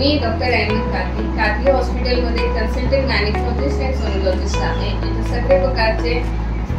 मी doctor Ahmad कातली हॉस्पिटलमध्ये consultant gynaecologist आणि sonologist आहे. इथे सगळे प्रकारचे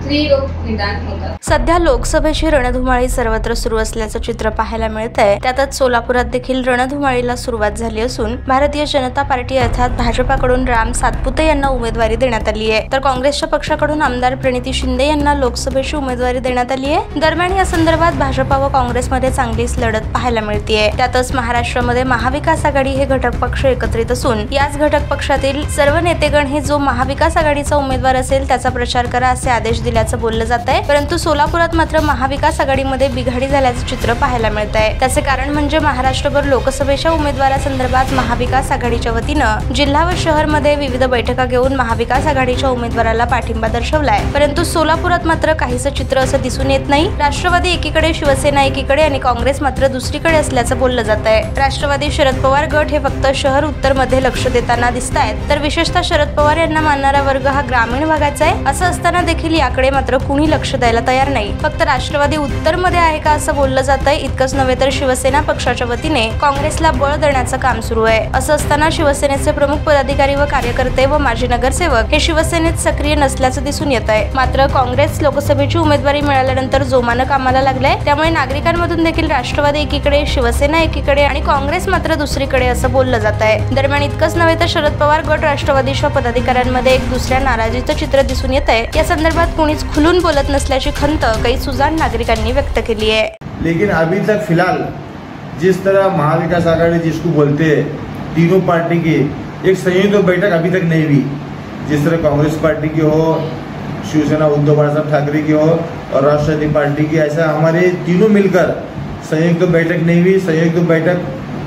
स्त्री रोग निदान होतात. सध्या लोकसभेची रणधुमाळी सर्वत्र सुरू असल्याचं चित्र पाहायला मिळतंय. त्यातच सोलापुरात देखील रणधुमाळीला सुरुवात झाली असून भारतीय जनता पार्टी अर्थात भाजपाकडून राम सातपुते यांना उमेदवारी देण्यात आली आहे, तर काँग्रेसच्या पक्षाकडून आमदार प्रणिती शिंदे यांना लोकसभेची उमेदवारी देण्यात आली आहे. दरम्यान या संदर्भात भाजपा व काँग्रेसमध्ये चांगलीच लढत पाहायला मिळतेय. त्यातच महाराष्ट्रामध्ये महाविकास आघाडी हे घटक पक्ष एकत्रित असून याच घटक पक्षातील सर्व नेतेगण हे जो महाविकास आघाडीचा उमेदवार असेल त्याचा प्रचार करा असे आदेश दिल्याचं बोललं जात आहे. परंतु सोलापुरात मात्र महाविकास आघाडीमध्ये बिघाडी झाल्याचं चित्र पाहायला मिळत आहे. त्याचे कारण म्हणजे महाराष्ट्रभर लोकसभेच्या उमेदवारासंदर्भात महाविकास आघाडीच्या वतीनं जिल्हा व शहरमध्ये विविध बैठका घेऊन महाविकास आघाडीच्या उमेदवाराला पाठिंबा दर्शवलाय. परंतु सोलापुरात मात्र काहीसं चित्र असं दिसून येत नाही. राष्ट्रवादी एकीकडे, शिवसेना एकीकडे आणि काँग्रेस मात्र दुसरीकडे असल्याचं बोललं जात आहे. राष्ट्रवादी शरद पवार गट हे फक्त शहर उत्तर मध्ये लक्ष देताना दिसत आहेत, तर विशेषतः शरद पवार यांना मानणारा वर्ग हा ग्रामीण भागाचा आहे. असं असताना देखील याकडे मात्र कुणी लक्ष द्यायला तयार नाही. फक्त राष्ट्रवादी उत्तर मध्ये आहे का असं बोललं जात आहे. इतकंच नव्हे तर शिवसेना पक्षाच्या वतीने काँग्रेसला बळ देण्याचं काम सुरू आहे. असं असताना शिवसेनेचे प्रमुख पदाधिकारी व कार्यकर्ते व माजी नगरसेवक हे शिवसेनेत सक्रिय नसल्याचं दिसून येत आहे. मात्र काँग्रेस लोकसभेची उमेदवारी मिळाल्यानंतर जोमानं कामाला लागलाय. त्यामुळे नागरिकांमधून देखील राष्ट्रवादी एकीकडे, शिवसेना एकीकडे आणि काँग्रेस मात्र दुसरीकडे असं बोललं जात आहे. दरम्यान इतकंच नव्हे तर शरद पवार गट राष्ट्रवादीच्या पदाधिकाऱ्यांमध्ये एक दुसऱ्या नाराजीचं चित्र दिसून येत आहे. या संदर्भात कोणीच खुलून बोलत नसल्याची खंत काही सुजाण नागरिकांनी व्यक्त केली है. लेकिन अभी तक फिलहाल जिस तरह महाविकास आघाड़ी जिसको बोलते हैं, तीनों पार्टी की एक संयुक्त बैठक अभी तक नहीं हुई. जिस तरह कांग्रेस पार्टी की हो, शिवसेना उद्धव बाळासाहेब ठाकरे की हो और राष्ट्रवादी पार्टी की, ऐसा हमारे तीनों मिलकर संयुक्त बैठक नहीं हुई. संयुक्त बैठक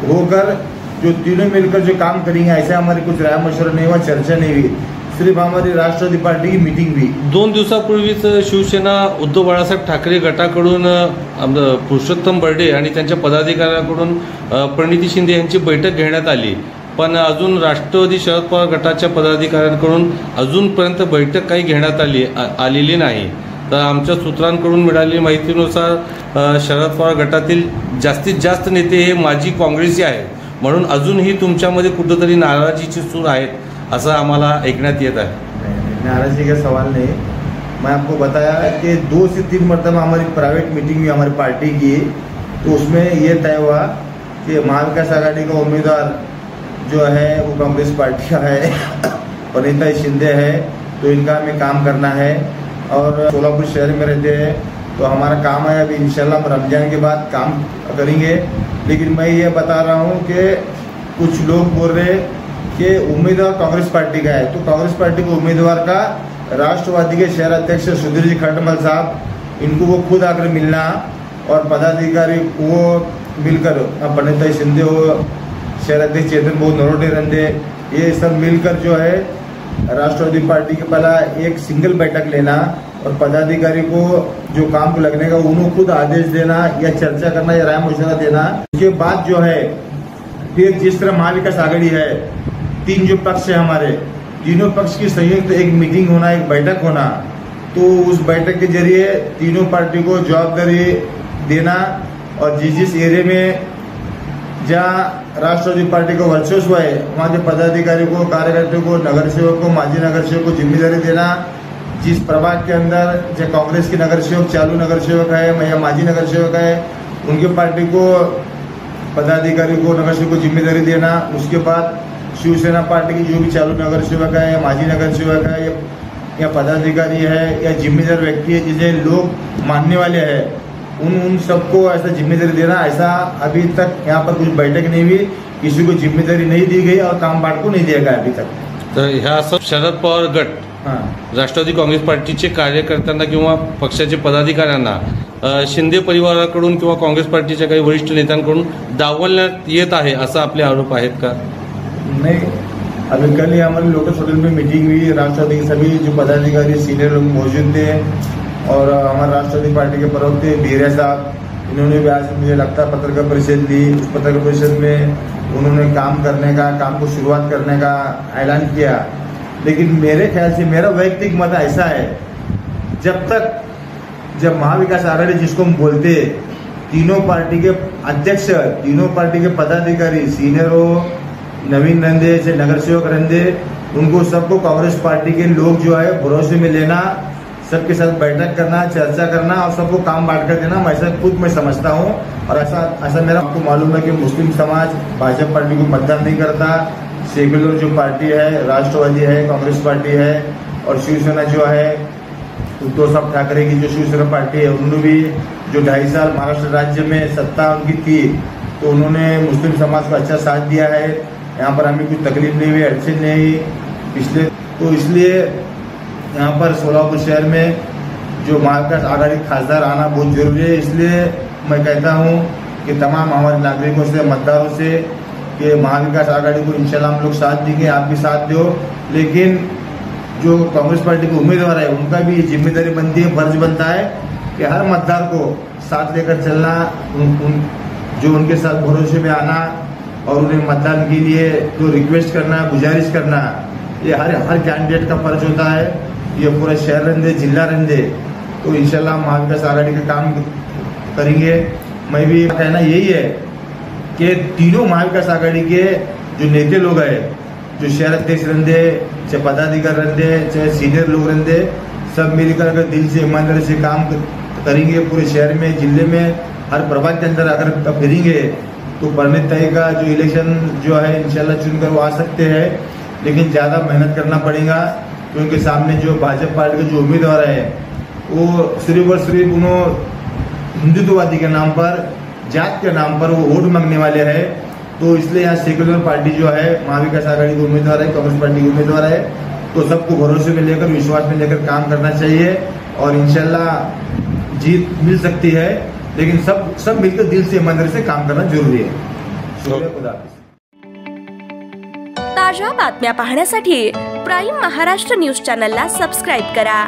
होकर जो तीनों मिलकर जो काम करेंगे ऐसा हमारे कुछ राय मशवरा नहीं हुआ, चर्चा नहीं हुई. सिर्फ हमारी राष्ट्रवादी पार्टी की मीटिंग हुई. 2 दिवसापूर्वीच शिवसेना उद्धव बाळासाहेब ठाकरे गटाकडून पुरुषोत्तम बर्डे आणि त्यांच्या पदाधिकाऱ्यांकडून प्रणिती शिंदे यांची बैठक घेण्यात आली. पण अजून राष्ट्रवादी शरद पवार गटाच्या पदाधिकाऱ्यांकडून अजूनपर्यंत बैठक काही घेण्यात आलेली नाही. तर आमच्या सूत्रांकडून मिळालेली माहितीनुसार शरद पवार गटातील जास्तीत जास्त नेते हे माजी काँग्रेसी आहेत, म्हणून अजूनही तुमच्यामध्ये कुठेतरी नाराजीची सूर आहेत ऐसा हमारा ऐकण्यात येत है. नाराजी का सवाल नहीं. मैं आपको बताया कि 2 से 3 मरतबा हमारी प्राइवेट मीटिंग हुई हमारी पार्टी की, तो उसमें ये तय हुआ कि महाविकास आघाड़ी का उम्मीदवार जो है वो कांग्रेस पार्टी का है, प्रणिता शिंदे है, तो इनका हमें काम करना है. और सोलापुर शहर में रहते हैं तो हमारा काम है अभी इंशाल्लाह रमजान के बाद काम करेंगे. लेकिन मैं ये बता रहा हूँ कि कुछ लोग बोल रहे कि उम्मीदवार कांग्रेस पार्टी का है, तो कांग्रेस पार्टी के उम्मीदवार का राष्ट्रवादी के शहर अध्यक्ष सुधीर जी खंडमल साहब, इनको वो खुद आकर मिलना और पदाधिकारी वो मिलकर प्रणिता शिंदे हो, शहर अध्यक्ष चेतन बहुत नरोटे रंदे, ये सब मिलकर जो है राष्ट्रवादी पार्टी के पहला एक सिंगल बैठक लेना और पदाधिकारी को जो काम को लगने का उन्होंने खुद आदेश देना या चर्चा करना या राय मशवरा देना. उसके बाद जो है फिर जिस तरह महाविकास आघाड़ी है, 3 जो पक्ष है हमारे, तीनों पक्ष की संयुक्त एक मीटिंग होना, एक बैठक होना, तो उस बैठक के जरिए तीनों पार्टी को जवाबदारी देना और जिस एरिया में जहाँ राष्ट्रवादी पार्टी का वर्चस्व है वहाँ के पदाधिकारी को, कार्यकर्ताओं को, नगरसेवक को, माजी नगरसेवक को जिम्मेदारी देना. जिस प्रभाग के अंदर जो कांग्रेस के नगरसेवक, चालू नगरसेवक है या माजी नगरसेवक है, उनके पार्टी को पदाधिकारी को, नगरसेवक को जिम्मेदारी देना. उसके बाद शिवसेना पार्टी की जो भी चालू नगरसेवक है या माजी नगरसेवक है या पदाधिकारी है या जिम्मेदार व्यक्ति है जिसे लोग मानने वाले हैं, उन सबको ऐसा जिम्मेदारी देना. ऐसा अभी तक यहाँ पर कुछ बैठक नहीं हुई, किसी को जिम्मेदारी नहीं दी गई और काम बाट को नहीं दिया गया अभी तक. तर ह्या सब शरद पवार गट राष्ट्रवादी काँग्रेस पार्टीचे कार्यकर्त्यांना किंवा पक्षाचे पदाधिकाऱ्यांना शिंदे परिवाराकडून किंवा काँग्रेस पार्टीच्या काही वरिष्ठ नेत्यांकडून डावलण्यात येत आहे असा आपले आरोप आहेत का? नहीं, अभी कल ही हमारे लोटस होटल में मीटिंग हुई. राष्ट्रवादी के सभी जो पदाधिकारी सीनियर लोग मौजूद थे और हमारे राष्ट्रवादी पार्टी के प्रवक्ता बीरा साहब, इन्होंने भी आज मुझे लगता है पत्रकार परिषद ली. उस पत्रकार परिषद में उन्होंने काम करने का, काम को शुरुआत करने का ऐलान किया. लेकिन मेरे ख्याल से मेरा वैयक्तिक मत ऐसा है, जब महाविकास आघाड़ी जिसको हम बोलते, तीनों पार्टी के अध्यक्ष, तीनों पार्टी के पदाधिकारी, सीनियर हो नवीन रंदे चाहे नगर सेवक रंदे, उनको सबको कांग्रेस पार्टी के लोग जो है भरोसे में लेना, सबके साथ बैठक करना, चर्चा करना और सबको काम बांट कर देना। मैं ऐसा खुद मैं समझता हूँ और ऐसा मेरा आपको मालूम है कि मुस्लिम समाज भाजपा पार्टी को मतदान नहीं करता। सेक्युलर जो पार्टी है, राष्ट्रवादी है, कांग्रेस पार्टी है और शिवसेना जो है उद्धव साहब ठाकरे की जो शिवसेना पार्टी है, उन्होंने भी जो 2.5 साल महाराष्ट्र राज्य में सत्ता उनकी थी तो उन्होंने मुस्लिम समाज को अच्छा साथ दिया है। यहाँ पर हमें कुछ तकलीफ नहीं हुई, अड़चन नहीं हुई पिछले, तो इसलिए यहाँ पर सोलापुर शहर में जो महाविकास आघाड़ी खासदार आना बहुत जरूरी है। इसलिए मैं कहता हूँ कि तमाम हमारे नागरिकों से, मतदारों से कि महाविकास आघाड़ी को इंशाल्लाह हम लोग साथ देंगे, आप भी साथ दो। लेकिन जो कांग्रेस पार्टी के उम्मीदवार है उनका भी ये जिम्मेदारी बनती है, फर्ज बनता है कि हर मतदार को साथ लेकर चलना, जो उनके साथ भरोसे में आना और उन्हें मतदान के लिए जो रिक्वेस्ट करना, गुजारिश करना, ये हर कैंडिडेट का फर्ज होता है। ये पूरा शहर रंदे, जिला रंदे, तो इंशाल्लाह महाविकास आघाड़ी का काम करेंगे। मैं भी कहना यही है कि तीनों महाविकास आघाड़ी के जो नेता लोग हैं, जो शहर अध्यक्ष रंदे, चाहे पदाधिकारी रंदे, चाहे सीनियर लोग रंदे, सब मिलकर अगर दिल से ईमानदारी से काम करेंगे, पूरे शहर में, जिले में, हर प्रभाग के अंदर अगर फिरेंगे तो परमित तय का जो इलेक्शन जो है इंशाल्लाह चुनकर वो आ सकते हैं। लेकिन ज़्यादा मेहनत करना पड़ेगा क्योंकि सामने जो भाजपा पार्टी के जो उम्मीदवार है वो सिर्फ और सिर्फ उन्होंने हिंदुत्ववादी के नाम पर, जात के नाम पर वो वोट मांगने वाले हैं। तो इसलिए यहाँ सेक्युलर पार्टी जो है, महाविकास आघाड़ी के उम्मीदवार है, कांग्रेस पार्टी के उम्मीदवार है, तो सबको भरोसे में लेकर, विश्वास में लेकर काम करना चाहिए और इंशाल्लाह जीत मिल सकती है। लेकिन सब मिलकर दिल से, ईमानदारी से काम करना जरूरी है। शुक्रिया, खुदा हाफिज। ताज्या बातम्या पाहण्यासाठी प्राईम महाराष्ट्र न्यूज चॅनलला सबस्क्राईब करा।